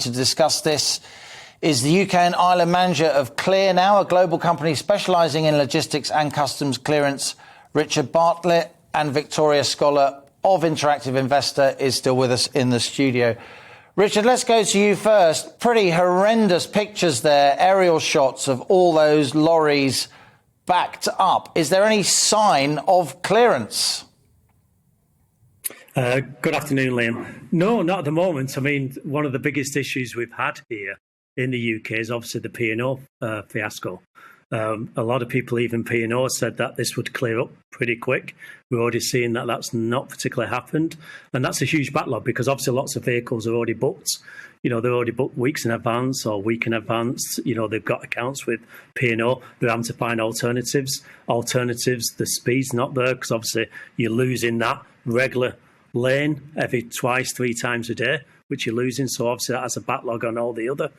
To discuss this is the UK and Ireland manager of Clear Now, a global company specialising in logistics and customs clearance. Richard Bartlett, and Victoria Scholar of Interactive Investor is still with us in the studio. Richard, let's go to you first. Pretty horrendous pictures there, aerial shots of all those lorries backed up. Is there any sign of clearance? Good afternoon, Liam. No, not at the moment. I mean, one of the biggest issues we've had here in the UK is obviously the P&O fiasco. A lot of people, even P&O, said that this would clear up pretty quick. We're already seeing that that's not particularly happened. And that's a huge backlog because obviously lots of vehicles are already booked. You know, they're already booked weeks in advance or week in advance. You know, they've got accounts with P&O. They're having to find alternatives. The speed's not there because obviously you're losing that regular lane every twice, 3 times a day, which you're losing. So obviously that has a backlog on all the other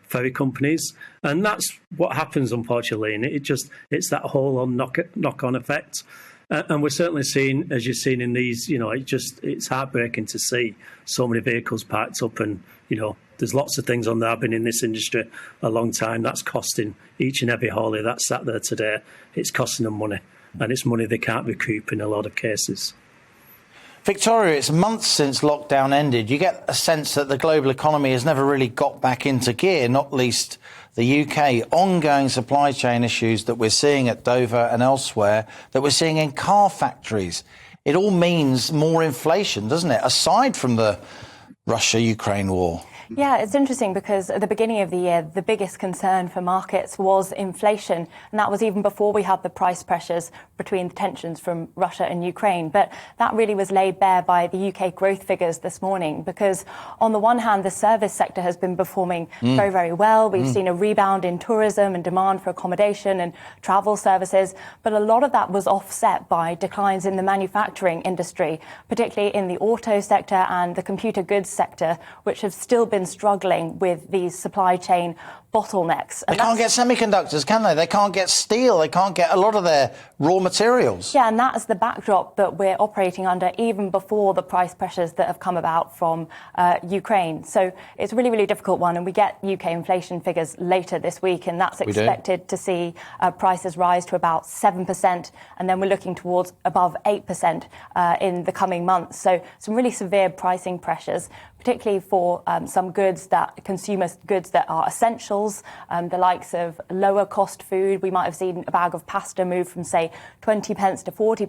ferry companies. And that's what happens, unfortunately. And it's that whole knock-on effect. And we're certainly seeing, as you've seen in these, you know, it's heartbreaking to see so many vehicles parked up. And, you know, there's lots of things on there. I've been in this industry a long time. That's costing each and every haulier that's sat there today. It's costing them money. And it's money they can't recoup in a lot of cases. Victoria, it's months since lockdown ended. You get a sense that the global economy has never really got back into gear, not least the UK. Ongoing supply chain issues that we're seeing at Dover and elsewhere, that we're seeing in car factories. It all means more inflation, doesn't it? Aside from the Russia-Ukraine war. Yeah, it's interesting because at the beginning of the year, the biggest concern for markets was inflation. And that was even before we had the price pressures between the tensions from Russia and Ukraine. But that really was laid bare by the UK growth figures this morning, because on the one hand, the service sector has been performing very, very well. We've seen a rebound in tourism and demand for accommodation and travel services. But a lot of that was offset by declines in the manufacturing industry, particularly in the auto sector and the computer goods sector, which have still been struggling with these supply chain bottlenecks. They can't get semiconductors, can they? They can't get steel. They can't get a lot of their raw materials. Yeah, and that is the backdrop that we're operating under even before the price pressures that have come about from Ukraine. So it's a really, really difficult one. And we get UK inflation figures later this week, and that's expected to see prices rise to about 7%. And then we're looking towards above 8% in the coming months. So some really severe pricing pressures, particularly for some consumer goods that are essentials, the likes of lower cost food. We might have seen a bag of pasta move from, say, 20 pence to 40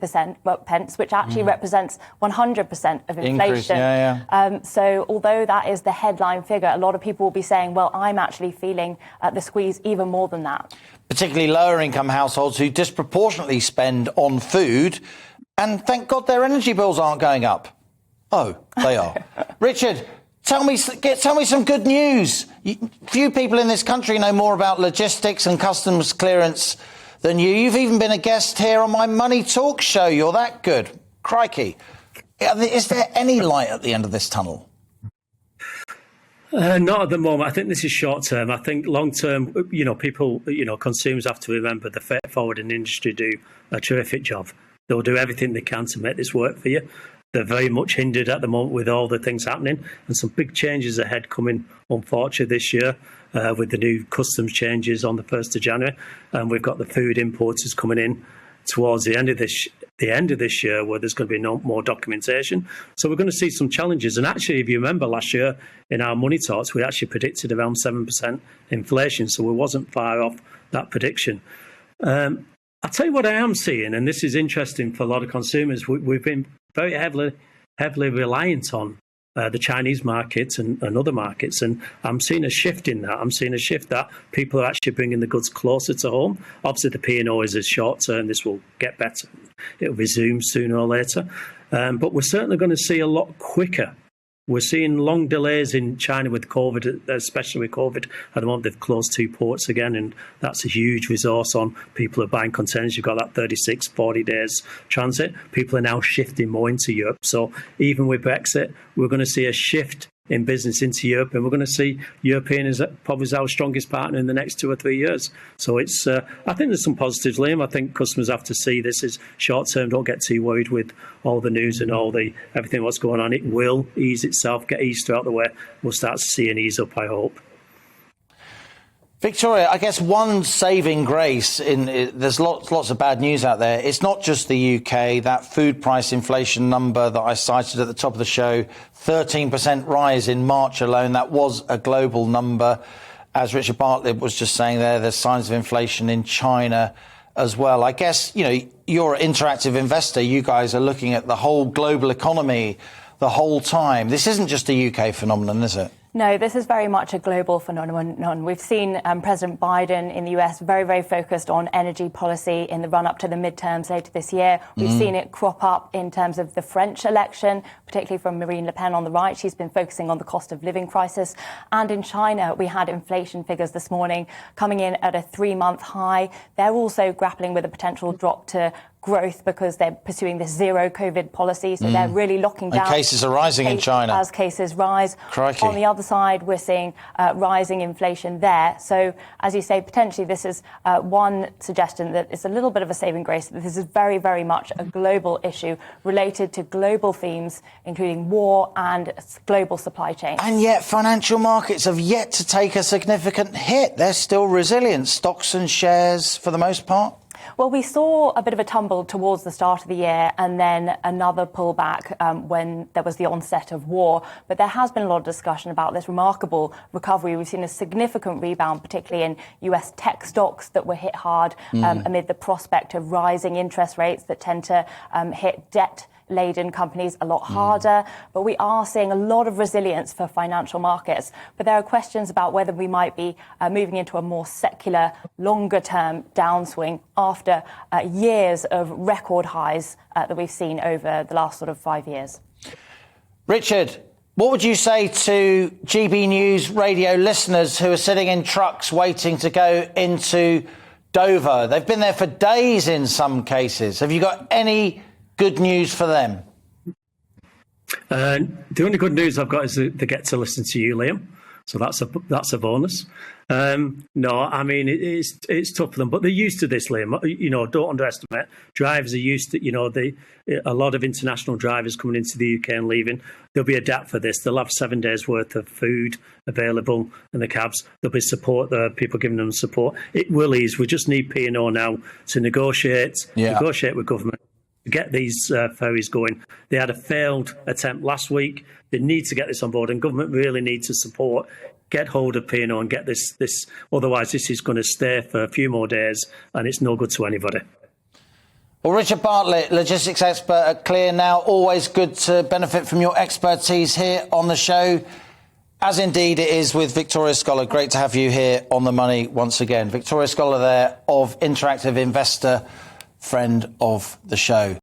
pence, which actually represents 100% of inflation. So although that is the headline figure, a lot of people will be saying, well, I'm actually feeling the squeeze even more than that. Particularly lower income households who disproportionately spend on food. And thank God their energy bills aren't going up. Oh, they are. Richard, tell me some good news. Few people in this country know more about logistics and customs clearance than you. You've even been a guest here on my Money Talk show. You're that good. Crikey. Is there any light at the end of this tunnel? Not at the moment. I think this is short term. I think long term, you know, people, you know, consumers have to remember the freight forwarding industry do a terrific job. They'll do everything they can to make this work for you. They're very much hindered at the moment with all the things happening, and some big changes ahead coming, unfortunately, this year with the new customs changes on the 1st of January. And we've got the food importers coming in towards the end of this year, where there's going to be no more documentation. So we're going to see some challenges. And actually, if you remember last year in our Money Talks, we actually predicted around 7% inflation. So we wasn't far off that prediction. I'll tell you what I am seeing, and this is interesting for a lot of consumers. We've been very heavily reliant on the Chinese markets and other markets, and I'm seeing a shift in that. I'm seeing a shift that people are actually bringing the goods closer to home. Obviously, the P&O is a short term. This will get better. It'll resume sooner or later. But we're certainly going to see a lot quicker. We're seeing long delays in China with COVID, especially with COVID. At the moment, they've closed 2 ports again, and that's a huge resource on people who are buying containers. You've got that 36, 40 days transit. People are now shifting more into Europe. So even with Brexit, we're going to see a shift in business into Europe, and we're going to see European as probably our strongest partner in the next 2 or 3 years. So it's, I think there's some positives, Liam. I think customers have to see this as short term. Don't get too worried with all the news and everything what's going on. It will ease itself, get Easter out of the way. We'll start to see an ease up, I hope. Victoria, I guess one saving grace there's lots of bad news out there. It's not just the UK. That food price inflation number that I cited at the top of the show, 13% rise in March alone. That was a global number. As Richard Bartlett was just saying there's signs of inflation in China as well. I guess, you're an interactive investor. You guys are looking at the whole global economy the whole time. This isn't just a UK phenomenon, is it? No, this is very much a global phenomenon. We've seen President Biden in the US very, very focused on energy policy in the run-up to the midterms later this year. We've seen it crop up in terms of the French election, particularly from Marine Le Pen on the right. She's been focusing on the cost of living crisis. And in China, we had inflation figures this morning coming in at a 3-month high. They're also grappling with a potential drop to growth because they're pursuing this zero COVID policy. So they're really locking down. And cases are rising in China. As cases rise. Crikey. On the other side, we're seeing rising inflation there. So, as you say, potentially this is one suggestion that it's a little bit of a saving grace. This is very, very much a global issue related to global themes, including war and global supply chains. And yet financial markets have yet to take a significant hit. They're still resilient. Stocks and shares for the most part. Well, we saw a bit of a tumble towards the start of the year and then another pullback when there was the onset of war. But there has been a lot of discussion about this remarkable recovery. We've seen a significant rebound, particularly in US tech stocks that were hit hard amid the prospect of rising interest rates that tend to hit debt-laden companies a lot harder. But we are seeing a lot of resilience for financial markets. But there are questions about whether we might be moving into a more secular, longer-term downswing after years of record highs that we've seen over the last sort of 5 years. Richard, what would you say to GB News radio listeners who are sitting in trucks waiting to go into Dover? They've been there for days in some cases. Have you got any good news for them? The only good news I've got is they get to listen to you, Liam. So that's a bonus. No, I mean, it's tough for them, but they're used to this, Liam. Don't underestimate. Drivers are used to, a lot of international drivers coming into the UK and leaving. They'll be adapt for this. They'll have 7 days worth of food available in the cabs. There'll be support there, people giving them support. It will ease. We just need P&O now to negotiate with government. Get these ferries going. They had a failed attempt last week. They need to get this on board, and government really needs to support. Get hold of P&O and get this. Otherwise, this is going to stay for a few more days, and it's no good to anybody. Well, Richard Bartlett, logistics expert at Clear Now. Always good to benefit from your expertise here on the show, as indeed it is with Victoria Scholar. Great to have you here on The Money once again. Victoria Scholar there of Interactive Investor, friend of the show.